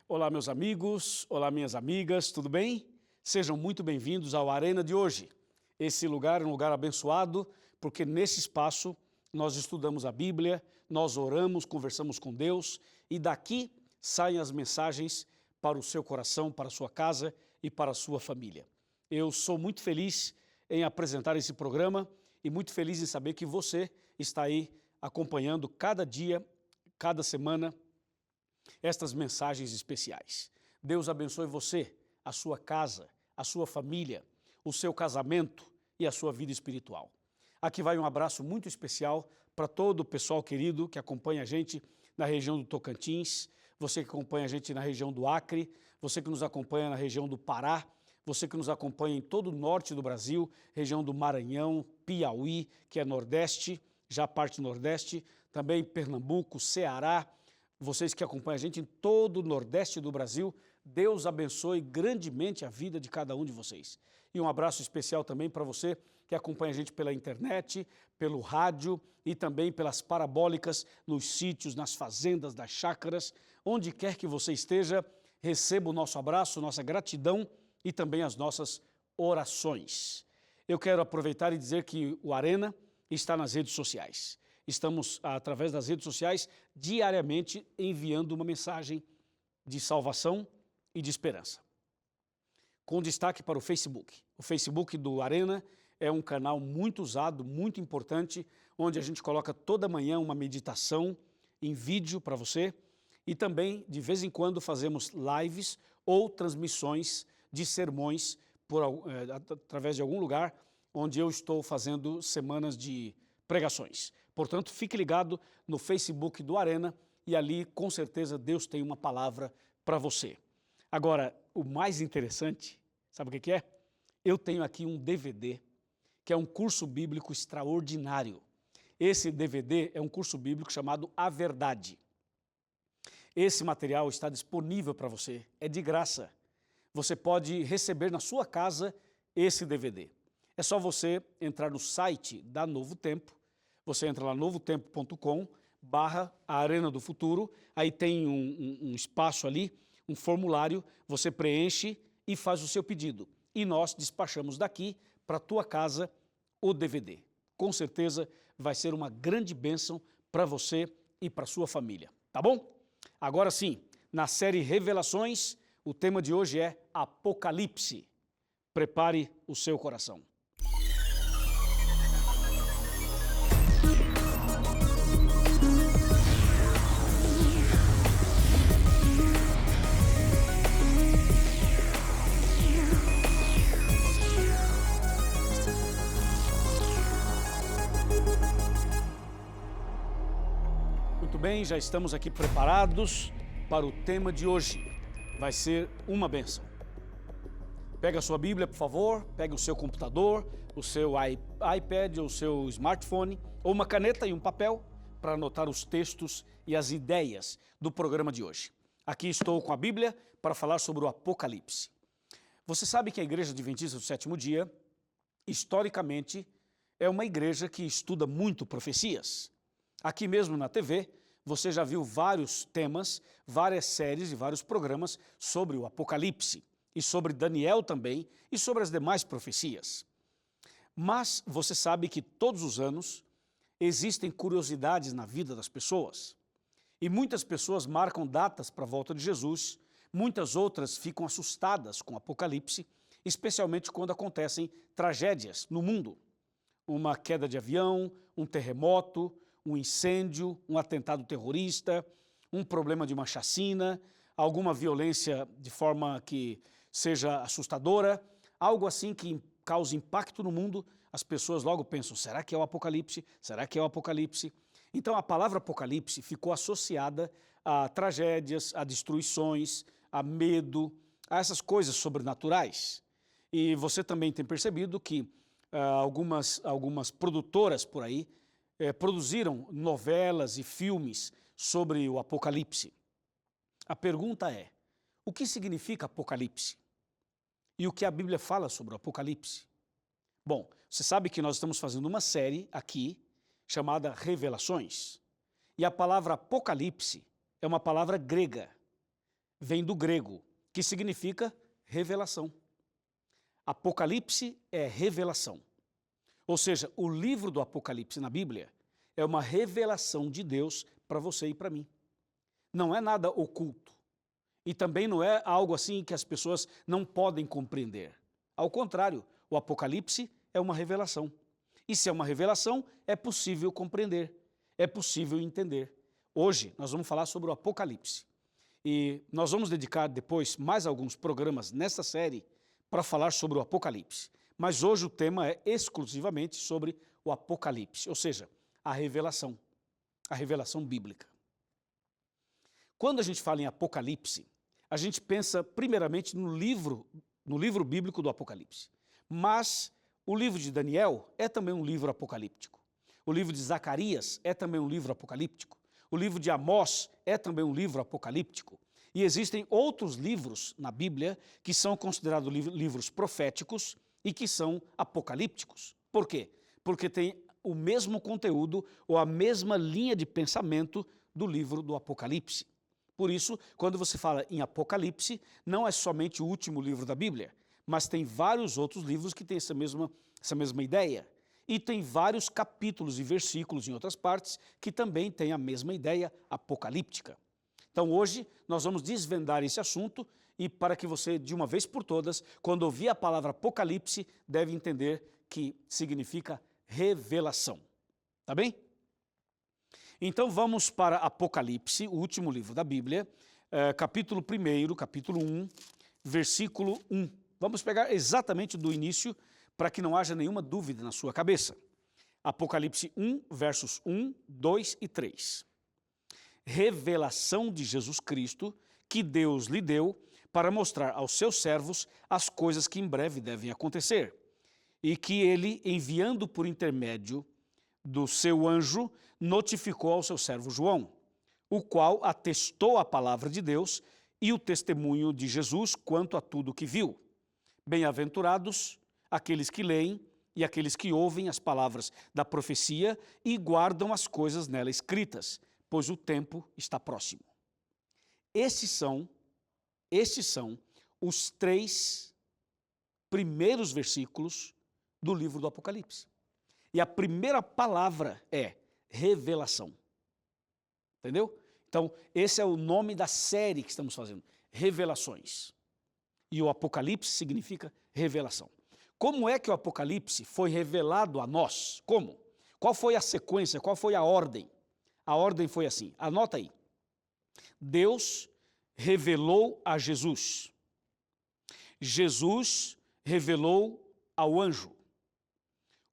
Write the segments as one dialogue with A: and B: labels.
A: Olá, meus amigos, olá, minhas amigas, tudo bem? Sejam muito bem-vindos ao Arena de hoje. Esse lugar é um lugar abençoado, porque nesse espaço nós estudamos a Bíblia, nós oramos, conversamos com Deus e daqui saem as mensagens para o seu coração, para a sua casa e para a sua família. Eu sou muito feliz em apresentar esse programa e muito feliz em saber que você está aí acompanhando cada dia, cada semana, estas mensagens especiais. Deus abençoe você, a sua casa, a sua família, o seu casamento e a sua vida espiritual. Aqui vai um abraço muito especial para todo o pessoal querido que acompanha a gente na região do Tocantins, você que acompanha a gente na região do Acre, você que nos acompanha na região do Pará, você que nos acompanha em todo o norte do Brasil, região do Maranhão, Piauí, que é Nordeste, já parte Nordeste, também Pernambuco, Ceará, vocês que acompanham a gente em todo o Nordeste do Brasil, Deus abençoe grandemente a vida de cada um de vocês. E um abraço especial também para você que acompanha a gente pela internet, pelo rádio e também pelas parabólicas, nos sítios, nas fazendas, nas chácaras, onde quer que você esteja, receba o nosso abraço, nossa gratidão e também as nossas orações. Eu quero aproveitar e dizer que o Arena está nas redes sociais. Estamos, através das redes sociais, diariamente enviando uma mensagem de salvação e de esperança. Com destaque para o Facebook. O Facebook do Arena é um canal muito usado, muito importante, onde a gente coloca toda manhã uma meditação em vídeo para você e também, de vez em quando, fazemos lives ou transmissões de sermões através de algum lugar onde eu estou fazendo semanas de pregações. Portanto, fique ligado no Facebook do Arena e ali, com certeza, Deus tem uma palavra para você. Agora, o mais interessante, sabe o que é? Eu tenho aqui um DVD, que é um curso bíblico extraordinário. Esse DVD é um curso bíblico chamado A Verdade. Esse material está disponível para você, é de graça. Você pode receber na sua casa esse DVD. É só você entrar no site da Novo Tempo. Você entra lá novotempo.com/Arena do Futuro, aí tem um espaço ali, um formulário, você preenche e faz o seu pedido. E nós despachamos daqui para a tua casa o DVD. Com certeza vai ser uma grande bênção para você e para a sua família, tá bom? Agora sim, na série Revelações, o tema de hoje é Apocalipse. Prepare o seu coração. Muito bem, já estamos aqui preparados para o tema de hoje. Vai ser uma bênção. Pega a sua Bíblia, por favor, pega o seu computador, o seu iPad, o seu smartphone, ou uma caneta e um papel para anotar os textos e as ideias do programa de hoje. Aqui estou com a Bíblia para falar sobre o Apocalipse. Você sabe que a Igreja Adventista do Sétimo Dia, historicamente, é uma igreja que estuda muito profecias. Aqui mesmo na TV, você já viu vários temas, várias séries e vários programas sobre o Apocalipse, e sobre Daniel também, e sobre as demais profecias. Mas você sabe que todos os anos existem curiosidades na vida das pessoas. E muitas pessoas marcam datas para a volta de Jesus, muitas outras ficam assustadas com o Apocalipse, especialmente quando acontecem tragédias no mundo. Uma queda de avião, um terremoto, um incêndio, um atentado terrorista, um problema de uma chacina, alguma violência de forma que seja assustadora, algo assim que cause impacto no mundo, as pessoas logo pensam, será que é o Apocalipse? Será que é o Apocalipse? Então a palavra Apocalipse ficou associada a tragédias, a destruições, a medo, a essas coisas sobrenaturais. E você também tem percebido que algumas produtoras por aí produziram novelas e filmes sobre o Apocalipse. A pergunta é, o que significa Apocalipse? E o que a Bíblia fala sobre o Apocalipse? Bom, você sabe que nós estamos fazendo uma série aqui chamada Revelações. E a palavra Apocalipse é uma palavra grega. vem do grego, que significa revelação. Apocalipse é revelação. Ou seja, o livro do Apocalipse na Bíblia é uma revelação de Deus para você e para mim. Não é nada oculto. E também não é algo assim que as pessoas não podem compreender. Ao contrário, o Apocalipse é uma revelação. E se é uma revelação, é possível compreender, é possível entender. Hoje nós vamos falar sobre o Apocalipse. E nós vamos dedicar depois mais alguns programas nesta série para falar sobre o Apocalipse. Mas hoje o tema é exclusivamente sobre o Apocalipse, ou seja, a revelação bíblica. Quando a gente fala em Apocalipse, a gente pensa primeiramente no livro bíblico do Apocalipse. Mas o livro de Daniel é também um livro apocalíptico. O livro de Zacarias é também um livro apocalíptico. O livro de Amós é também um livro apocalíptico. E existem outros livros na Bíblia que são considerados livros proféticos e que são apocalípticos. Por quê? Porque tem o mesmo conteúdo ou a mesma linha de pensamento do livro do Apocalipse. Por isso, quando você fala em Apocalipse, não é somente o último livro da Bíblia, mas tem vários outros livros que têm essa mesma ideia. E tem vários capítulos e versículos em outras partes que também têm a mesma ideia apocalíptica. Então hoje nós vamos desvendar esse assunto e para que você, de uma vez por todas, quando ouvir a palavra Apocalipse, deve entender que significa revelação. Tá bem? Então vamos para Apocalipse, o último livro da Bíblia, capítulo 1, capítulo 1, versículo 1. Vamos pegar exatamente do início para que não haja nenhuma dúvida na sua cabeça. Apocalipse 1, versos 1, 2 e 3. Revelação de Jesus Cristo, que Deus lhe deu para mostrar aos seus servos as coisas que em breve devem acontecer, e que ele, enviando por intermédio do seu anjo, notificou ao seu servo João, o qual atestou a palavra de Deus e o testemunho de Jesus quanto a tudo que viu. Bem-aventurados aqueles que leem e aqueles que ouvem as palavras da profecia e guardam as coisas nela escritas, pois o tempo está próximo. Estes são os 3 primeiros versículos do livro do Apocalipse. E a primeira palavra é revelação. Entendeu? Então, esse é o nome da série que estamos fazendo, Revelações. E o Apocalipse significa revelação. Como é que o Apocalipse foi revelado a nós? Como? Qual foi a sequência? Qual foi a ordem? A ordem foi assim, anota aí. Deus revelou a Jesus. Jesus revelou ao anjo.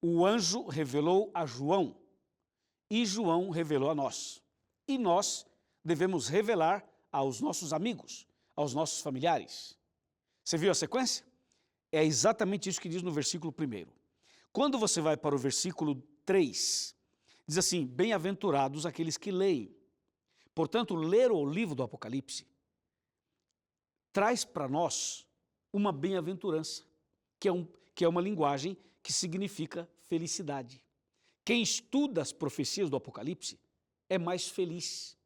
A: O anjo revelou a João. E João revelou a nós. E nós devemos revelar aos nossos amigos, aos nossos familiares. Você viu a sequência? É exatamente isso que diz no versículo 1. Quando você vai para o versículo 3, diz assim, bem-aventurados aqueles que leem. Portanto, ler o livro do Apocalipse traz para nós uma bem-aventurança, que é uma linguagem que significa felicidade. Quem estuda as profecias do Apocalipse é mais feliz.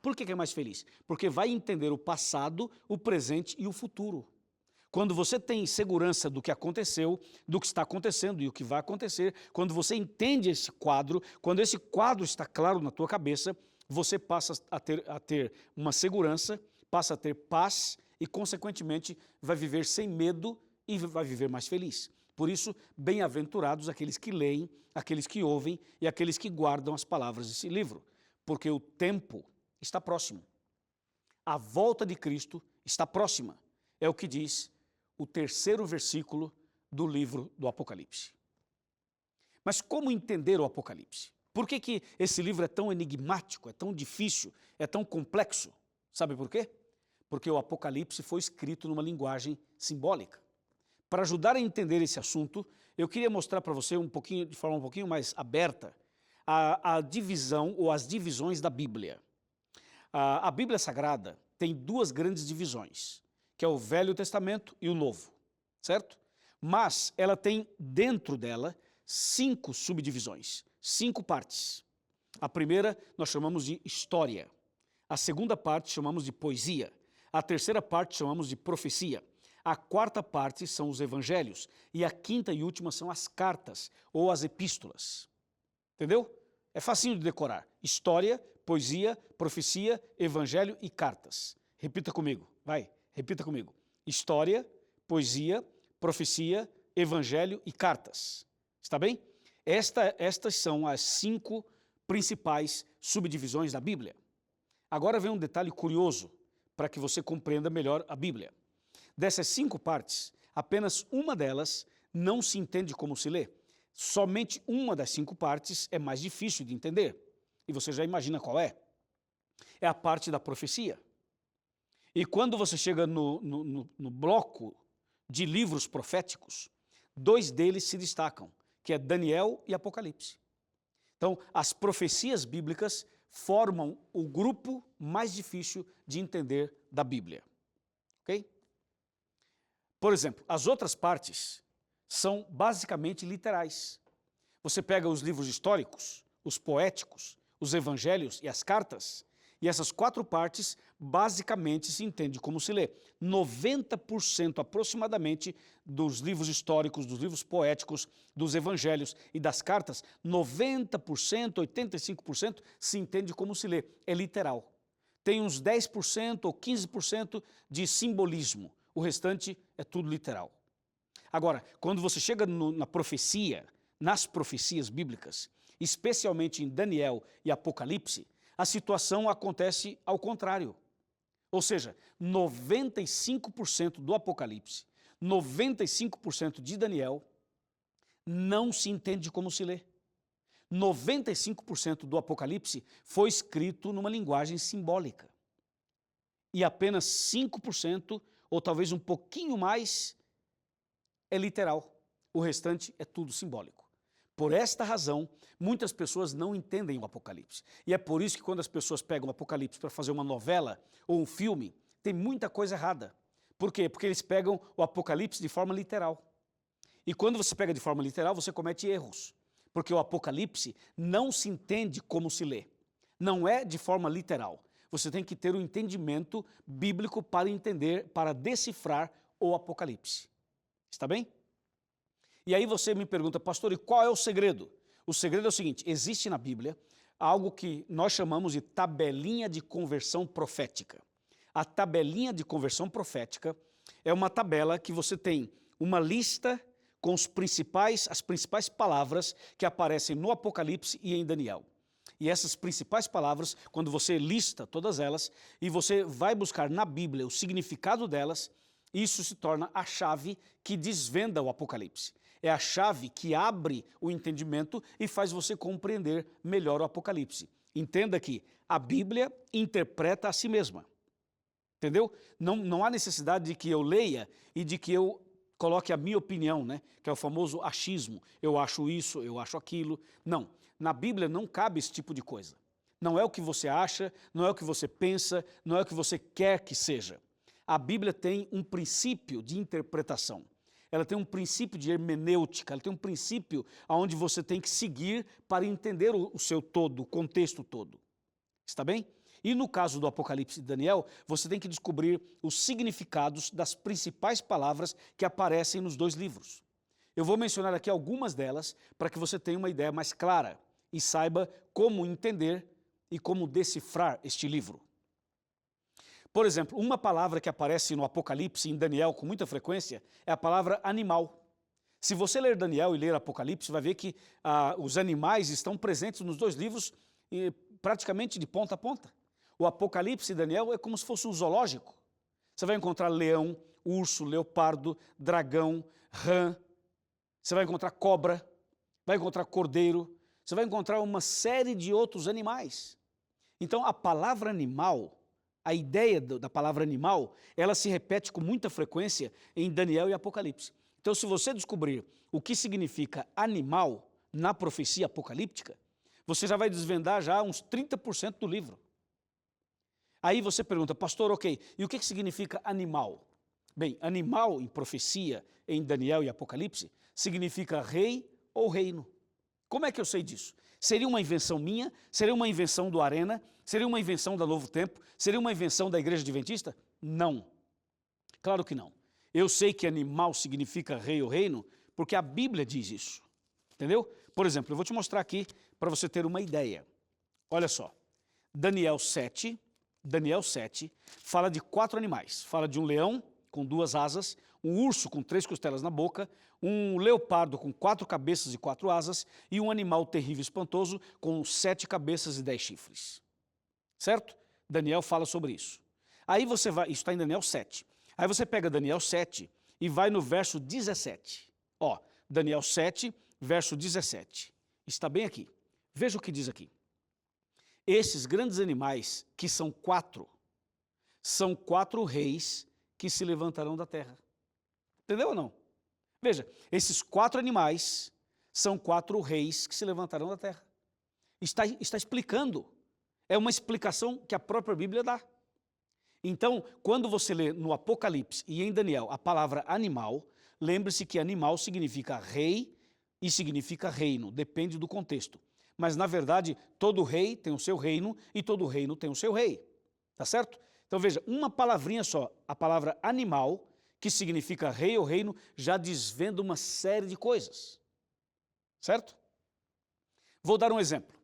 A: Por que é mais feliz? Porque vai entender o passado, o presente e o futuro. Quando você tem segurança do que aconteceu, do que está acontecendo e o que vai acontecer, quando você entende esse quadro, quando esse quadro está claro na tua cabeça, você passa a ter uma segurança, passa a ter paz e, consequentemente, vai viver sem medo e vai viver mais feliz. Por isso, bem-aventurados aqueles que leem, aqueles que ouvem e aqueles que guardam as palavras desse livro, porque o tempo está próximo. A volta de Cristo está próxima. É o que diz o 3º versículo do livro do Apocalipse. Mas como entender o Apocalipse? Por que esse livro é tão enigmático, é tão difícil, é tão complexo? Sabe por quê? Porque o Apocalipse foi escrito numa linguagem simbólica. Para ajudar a entender esse assunto, eu queria mostrar para você de forma um pouquinho mais aberta, a divisão ou as divisões da Bíblia. A Bíblia Sagrada tem 2 grandes divisões, que é o Velho Testamento e o Novo, certo? Mas ela tem dentro dela 5 subdivisões, 5 partes. A primeira nós chamamos de história, a segunda parte chamamos de poesia, A terceira parte chamamos de profecia. A quarta parte são os evangelhos. E a quinta e última são as cartas ou as epístolas. Entendeu? É facinho de decorar. História, poesia, profecia, evangelho e cartas. Repita comigo, vai, repita comigo. História, poesia, profecia, evangelho e cartas. Está bem? Estas são as 5 principais subdivisões da Bíblia. Agora vem um detalhe curioso para que você compreenda melhor a Bíblia. Dessas 5 partes, apenas uma delas não se entende como se lê. Somente uma das 5 partes é mais difícil de entender. E você já imagina qual é. É a parte da profecia. E quando você chega no bloco de livros proféticos, 2 deles se destacam, que é Daniel e Apocalipse. Então, as profecias bíblicas formam o grupo mais difícil de entender da Bíblia. Ok? Por exemplo, as outras partes são basicamente literais. Você pega os livros históricos, os poéticos, os evangelhos e as cartas, e essas 4 partes basicamente se entende como se lê. 90% aproximadamente dos livros históricos, dos livros poéticos, dos evangelhos e das cartas, 90%, 85% se entende como se lê. É literal. Tem uns 10% ou 15% de simbolismo. O restante é tudo literal. Agora, quando você chega na profecia, nas profecias bíblicas, especialmente em Daniel e Apocalipse, a situação acontece ao contrário. Ou seja, 95% do Apocalipse, 95% de Daniel não se entende como se lê. 95% do Apocalipse foi escrito numa linguagem simbólica. E apenas 5%, ou talvez um pouquinho mais, é literal. O restante é tudo simbólico. Por esta razão, muitas pessoas não entendem o Apocalipse. E é por isso que quando as pessoas pegam o Apocalipse para fazer uma novela ou um filme, tem muita coisa errada. Por quê? Porque eles pegam o Apocalipse de forma literal. E quando você pega de forma literal, você comete erros. Porque o Apocalipse não se entende como se lê. Não é de forma literal. Você tem que ter um entendimento bíblico para entender, para decifrar o Apocalipse. Está bem? E aí você me pergunta, pastor, e qual é o segredo? O segredo é o seguinte, existe na Bíblia algo que nós chamamos de tabelinha de conversão profética. A tabelinha de conversão profética é uma tabela que você tem uma lista com as principais palavras que aparecem no Apocalipse e em Daniel. E essas principais palavras, quando você lista todas elas e você vai buscar na Bíblia o significado delas, isso se torna a chave que desvenda o Apocalipse. É a chave que abre o entendimento e faz você compreender melhor o Apocalipse. Entenda que a Bíblia interpreta a si mesma. Entendeu? Não há necessidade de que eu leia e de que eu coloque a minha opinião, né? Que é o famoso achismo. Eu acho isso, eu acho aquilo. Não. Na Bíblia não cabe esse tipo de coisa. Não é o que você acha, não é o que você pensa, não é o que você quer que seja. A Bíblia tem um princípio de interpretação. Ela tem um princípio de hermenêutica, ela tem um princípio onde você tem que seguir para entender o seu todo, o contexto todo. Está bem? E no caso do Apocalipse de Daniel, você tem que descobrir os significados das principais palavras que aparecem nos 2 livros. Eu vou mencionar aqui algumas delas para que você tenha uma ideia mais clara e saiba como entender e como decifrar este livro. Por exemplo, uma palavra que aparece no Apocalipse e em Daniel com muita frequência é a palavra animal. Se você ler Daniel e ler Apocalipse, vai ver que os animais estão presentes nos 2 livros praticamente de ponta a ponta. O Apocalipse e Daniel é como se fosse um zoológico. Você vai encontrar leão, urso, leopardo, dragão, rã. Você vai encontrar cobra, vai encontrar cordeiro. Você vai encontrar uma série de outros animais. Então, a palavra animal, a ideia da palavra animal, ela se repete com muita frequência em Daniel e Apocalipse. Então, se você descobrir o que significa animal na profecia apocalíptica, você já vai desvendar já uns 30% do livro. Aí você pergunta, pastor, ok, e o que significa animal? Bem, animal em profecia, em Daniel e Apocalipse, significa rei ou reino. Como é que eu sei disso? Seria uma invenção minha? Seria uma invenção do Arena? Seria uma invenção da Novo Tempo? Seria uma invenção da Igreja Adventista? Não. Claro que não. Eu sei que animal significa rei ou reino, porque a Bíblia diz isso. Entendeu? Por exemplo, eu vou te mostrar aqui para você ter uma ideia. Olha só. Daniel 7 fala de 4 animais. Fala de um leão com 2 asas, um urso com 3 costelas na boca, um leopardo com 4 cabeças e 4 asas e um animal terrível e espantoso com 7 cabeças e 10 chifres. Certo? Daniel fala sobre isso. Aí você vai, isso está em Daniel 7. Aí você pega Daniel 7 e vai no verso 17. Ó, Daniel 7, verso 17. Está bem aqui. Veja o que diz aqui. Esses grandes animais, que são 4 reis que se levantarão da terra. Entendeu ou não? Veja, esses 4 animais são 4 reis que se levantarão da terra. Está explicando. É uma explicação que a própria Bíblia dá. Então, quando você lê no Apocalipse e em Daniel a palavra animal, lembre-se que animal significa rei e significa reino, depende do contexto. Mas, na verdade, todo rei tem o seu reino e todo reino tem o seu rei. Tá certo? Então, veja, uma palavrinha só, a palavra animal, que significa rei ou reino, já desvenda uma série de coisas. Certo? Vou dar um exemplo.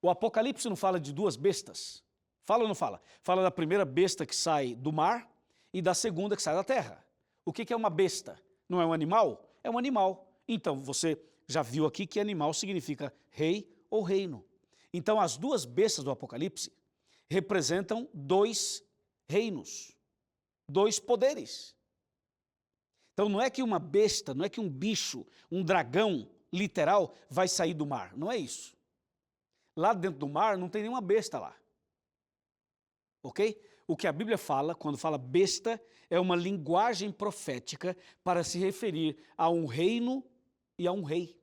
A: O Apocalipse não fala de 2 bestas? Fala ou não fala? Fala da primeira besta que sai do mar e da segunda que sai da terra. O que é uma besta? Não é um animal? É um animal. Então, você já viu aqui que animal significa rei ou reino. Então, as 2 bestas do Apocalipse representam 2 reinos, 2 poderes. Então, não é que uma besta, não é que um bicho, um dragão literal vai sair do mar. Não é isso. Lá dentro do mar não tem nenhuma besta lá. Ok? O que a Bíblia fala, quando fala besta, é uma linguagem profética para se referir a um reino e a um rei.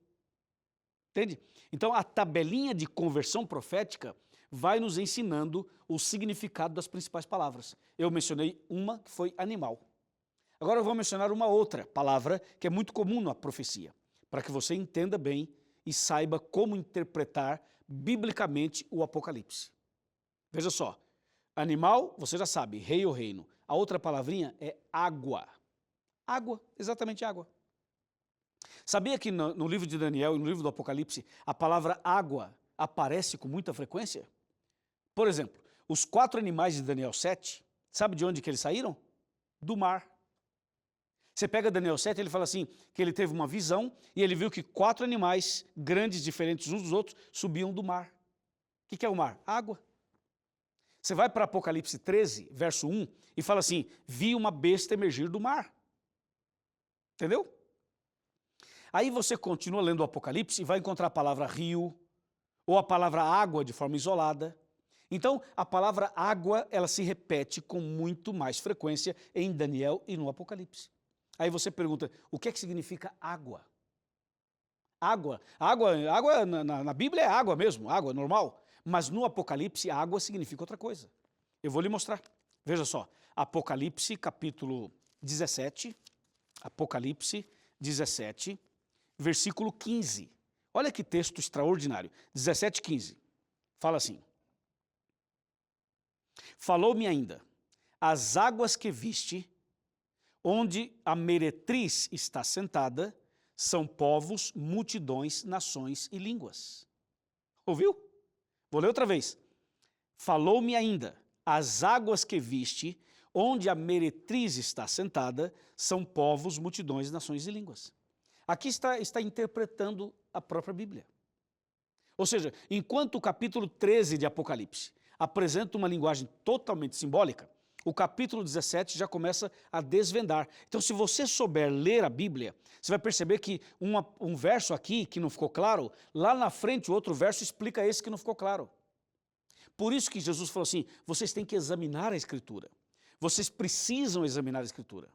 A: Entende? Então, a tabelinha de conversão profética vai nos ensinando o significado das principais palavras. Eu mencionei uma que foi animal. Agora eu vou mencionar uma outra palavra que é muito comum na profecia, para que você entenda bem e saiba como interpretar biblicamente o Apocalipse. Veja só. Animal, você já sabe, rei ou reino. A outra palavrinha é água. Água, exatamente água. Sabia que no livro de Daniel e no livro do Apocalipse, a palavra água aparece com muita frequência? Por exemplo, os 4 animais de Daniel 7, sabe de onde que eles saíram? Do mar. Você pega Daniel 7, ele fala assim, que ele teve uma visão e ele viu que 4 animais grandes, diferentes uns dos outros, subiam do mar. O que é o mar? Água. Você vai para Apocalipse 13, verso 1, e fala assim, vi uma besta emergir do mar. Entendeu? Aí você continua lendo o Apocalipse e vai encontrar a palavra rio, ou a palavra água de forma isolada. Então, a palavra água, ela se repete com muito mais frequência em Daniel e no Apocalipse. Aí você pergunta, o que é que significa água? Água na Bíblia é água mesmo, água normal. Mas no Apocalipse, água significa outra coisa. Eu vou lhe mostrar. Veja só, Apocalipse capítulo 17, Apocalipse 17, versículo 15. Olha que texto extraordinário. 17, 15. Fala assim. Falou-me ainda, as águas que viste, onde a meretriz está sentada, são povos, multidões, nações e línguas. Ouviu? Vou ler outra vez. Falou-me ainda, as águas que viste, onde a meretriz está sentada, são povos, multidões, nações e línguas. Aqui está interpretando a própria Bíblia. Ou seja, enquanto o capítulo 13 de Apocalipse apresenta uma linguagem totalmente simbólica, o capítulo 17 já começa a desvendar. Então, se você souber ler a Bíblia, você vai perceber que um verso aqui que não ficou claro, lá na frente o outro verso explica esse que não ficou claro. Por isso que Jesus falou assim, vocês têm que examinar a Escritura. Vocês precisam examinar a Escritura.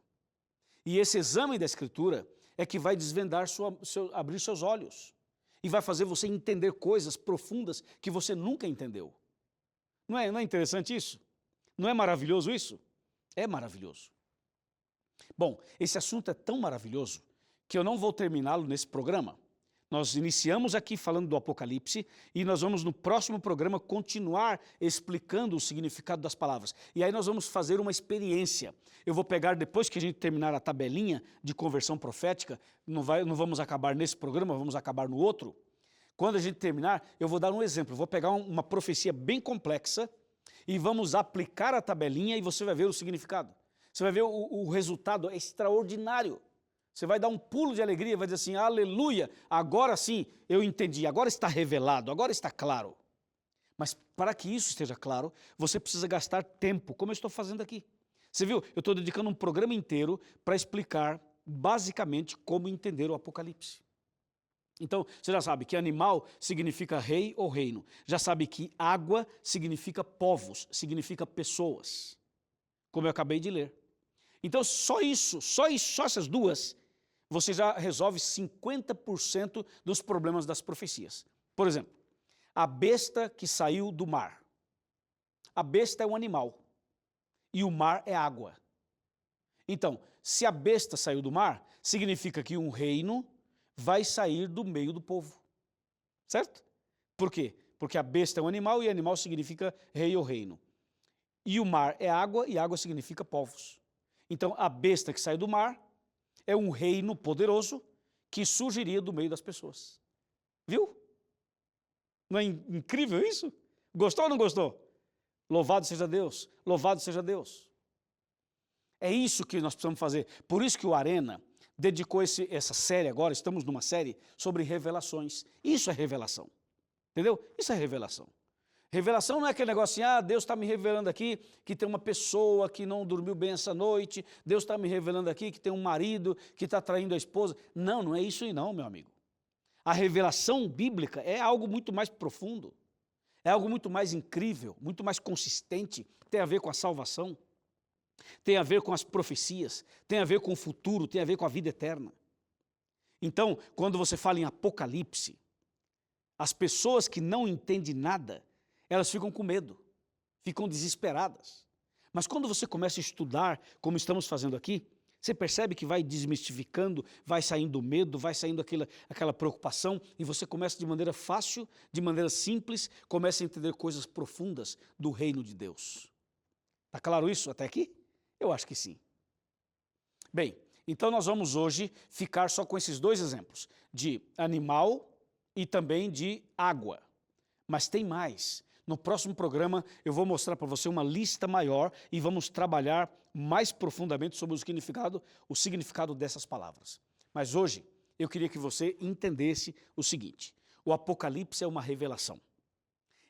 A: E esse exame da Escritura é que vai desvendar, abrir seus olhos. E vai fazer você entender coisas profundas que você nunca entendeu. Não é interessante isso? Não é maravilhoso isso? É maravilhoso. Bom, esse assunto é tão maravilhoso que eu não vou terminá-lo nesse programa. Nós iniciamos aqui falando do Apocalipse e nós vamos no próximo programa continuar explicando o significado das palavras. E aí nós vamos fazer uma experiência. Eu vou pegar, depois que a gente terminar a tabelinha de conversão profética, não vamos acabar nesse programa, vamos acabar no outro. Quando a gente terminar, eu vou dar um exemplo. Eu vou pegar uma profecia bem complexa e vamos aplicar a tabelinha e você vai ver o significado. Você vai ver o resultado é extraordinário. Você vai dar um pulo de alegria, vai dizer assim, aleluia, agora sim eu entendi, agora está revelado, agora está claro. Mas para que isso esteja claro, você precisa gastar tempo, como eu estou fazendo aqui. Você viu, eu estou dedicando um programa inteiro para explicar basicamente como entender o Apocalipse. Então, você já sabe que animal significa rei ou reino. Já sabe que água significa povos, significa pessoas, como eu acabei de ler. Então, só essas duas, você já resolve 50% dos problemas das profecias. Por exemplo, a besta que saiu do mar. A besta é um animal e o mar é água. Então, se a besta saiu do mar, significa que um reino vai sair do meio do povo. Certo? Por quê? Porque a besta é um animal e animal significa rei ou reino. E o mar é água e água significa povos. Então, a besta que sai do mar é um reino poderoso que surgiria do meio das pessoas. Viu? Não é incrível isso? Gostou ou não gostou? Louvado seja Deus, louvado seja Deus. É isso que nós precisamos fazer. Por isso que o Arena dedicou essa série agora, estamos numa série sobre revelações. Isso é revelação. Entendeu? Isso é revelação. Revelação não é aquele negócio assim, Deus está me revelando aqui que tem uma pessoa que não dormiu bem essa noite, Deus está me revelando aqui que tem um marido que está traindo a esposa. Não, não é isso aí não, meu amigo. A revelação bíblica é algo muito mais profundo, é algo muito mais incrível, muito mais consistente, tem a ver com a salvação, tem a ver com as profecias, tem a ver com o futuro, tem a ver com a vida eterna. Então, quando você fala em Apocalipse, as pessoas que não entendem nada, elas ficam com medo, ficam desesperadas. Mas quando você começa a estudar, como estamos fazendo aqui, você percebe que vai desmistificando, vai saindo o medo, vai saindo aquela preocupação, e você começa de maneira fácil, de maneira simples, começa a entender coisas profundas do reino de Deus. Está claro isso até aqui? Eu acho que sim. Bem, então nós vamos hoje ficar só com esses dois exemplos, de animal e também de água. Mas tem mais. No próximo programa eu vou mostrar para você uma lista maior e vamos trabalhar mais profundamente sobre o significado dessas palavras. Mas hoje eu queria que você entendesse o seguinte, o Apocalipse é uma revelação.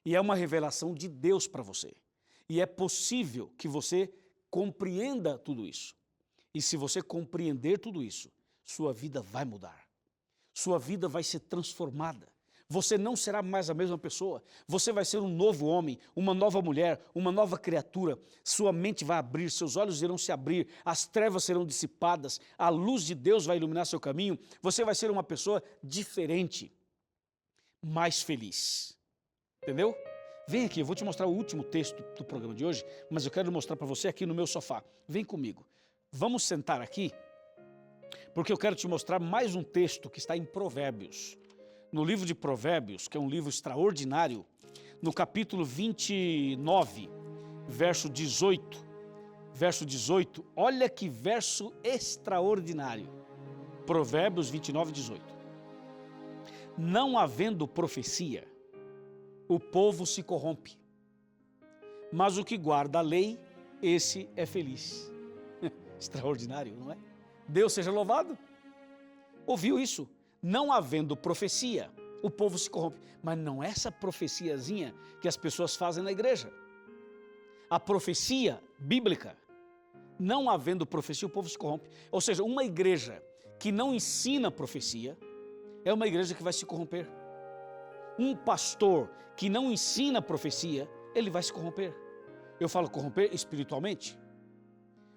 A: E é uma revelação de Deus para você. E é possível que você compreenda tudo isso. E se você compreender tudo isso, sua vida vai mudar. Sua vida vai ser transformada. Você não será mais a mesma pessoa. Você vai ser um novo homem, uma nova mulher, uma nova criatura. Sua mente vai abrir, seus olhos irão se abrir, as trevas serão dissipadas, a luz de Deus vai iluminar seu caminho. Você vai ser uma pessoa diferente, mais feliz. Entendeu? Vem aqui, eu vou te mostrar o último texto do programa de hoje, mas eu quero mostrar para você aqui no meu sofá. Vem comigo. Vamos sentar aqui, porque eu quero te mostrar mais um texto que está em Provérbios. No livro de Provérbios, que é um livro extraordinário, no capítulo 29, verso 18, olha que verso extraordinário. Provérbios 29, 18. Não havendo profecia, o povo se corrompe, mas o que guarda a lei, esse é feliz. Extraordinário, não é? Deus seja louvado. Ouviu isso? Não havendo profecia, o povo se corrompe. Mas não é essa profeciazinha que as pessoas fazem na igreja. A profecia bíblica, não havendo profecia, o povo se corrompe. Ou seja, uma igreja que não ensina profecia, é uma igreja que vai se corromper. Um pastor que não ensina profecia, ele vai se corromper. Eu falo corromper espiritualmente.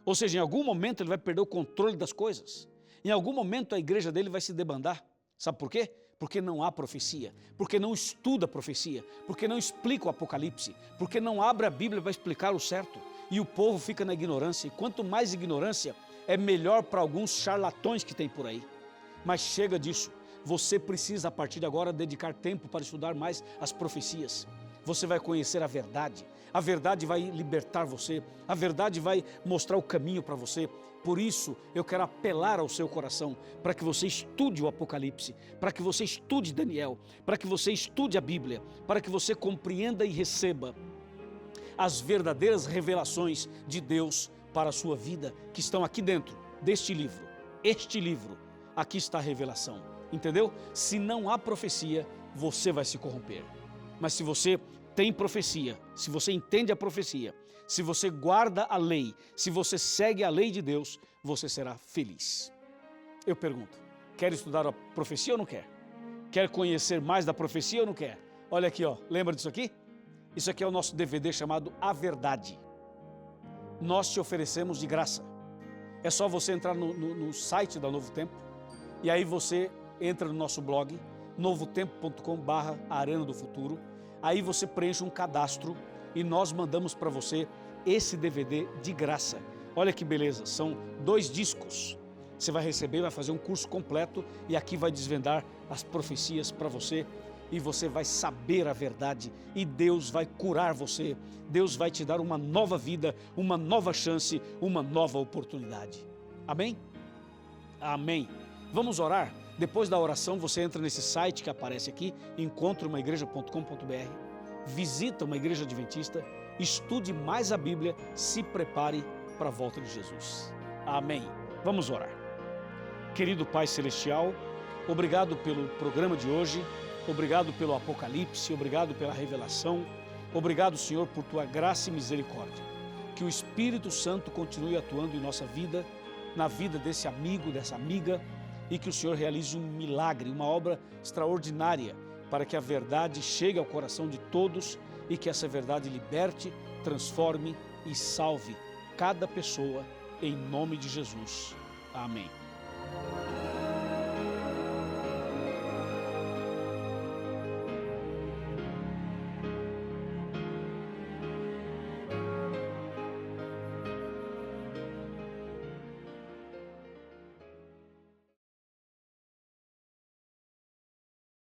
A: Ou seja, em algum momento ele vai perder o controle das coisas. Em algum momento a igreja dele vai se debandar. Sabe por quê? Porque não há profecia, porque não estuda a profecia, porque não explica o Apocalipse, porque não abre a Bíblia para explicar o certo. E o povo fica na ignorância. E quanto mais ignorância, é melhor para alguns charlatões que tem por aí. Mas chega disso. Você precisa, a partir de agora, dedicar tempo para estudar mais as profecias. Você vai conhecer a verdade vai libertar você, a verdade vai mostrar o caminho para você. Por isso, eu quero apelar ao seu coração, para que você estude o Apocalipse, para que você estude Daniel, para que você estude a Bíblia, para que você compreenda e receba as verdadeiras revelações de Deus para a sua vida, que estão aqui dentro deste livro. Este livro, aqui está a revelação, entendeu? Se não há profecia, você vai se corromper. Mas se você tem profecia, se você entende a profecia, se você guarda a lei, se você segue a lei de Deus, você será feliz. Eu pergunto, quer estudar a profecia ou não quer? Quer conhecer mais da profecia ou não quer? Olha aqui, ó, lembra disso aqui? Isso aqui é o nosso DVD chamado A Verdade. Nós te oferecemos de graça. É só você entrar no site da Novo Tempo e aí você entra no nosso blog, novotempo.com/Arena do Futuro. Aí você preenche um cadastro e nós mandamos para você esse DVD de graça. Olha que beleza, são 2 discos. Você vai receber, vai fazer um curso completo e aqui vai desvendar as profecias para você e você vai saber a verdade e Deus vai curar você. Deus vai te dar uma nova vida, uma nova chance, uma nova oportunidade. Amém? Amém. Vamos orar? Depois da oração, você entra nesse site que aparece aqui, encontreumaigreja.com.br, visita uma igreja adventista, estude mais a Bíblia, se prepare para a volta de Jesus. Amém. Vamos orar. Querido Pai Celestial, obrigado pelo programa de hoje, obrigado pelo Apocalipse, obrigado pela revelação, obrigado, Senhor, por Tua graça e misericórdia. Que o Espírito Santo continue atuando em nossa vida, na vida desse amigo, dessa amiga, e que o Senhor realize um milagre, uma obra extraordinária, para que a verdade chegue ao coração de todos e que essa verdade liberte, transforme e salve cada pessoa, em nome de Jesus. Amém.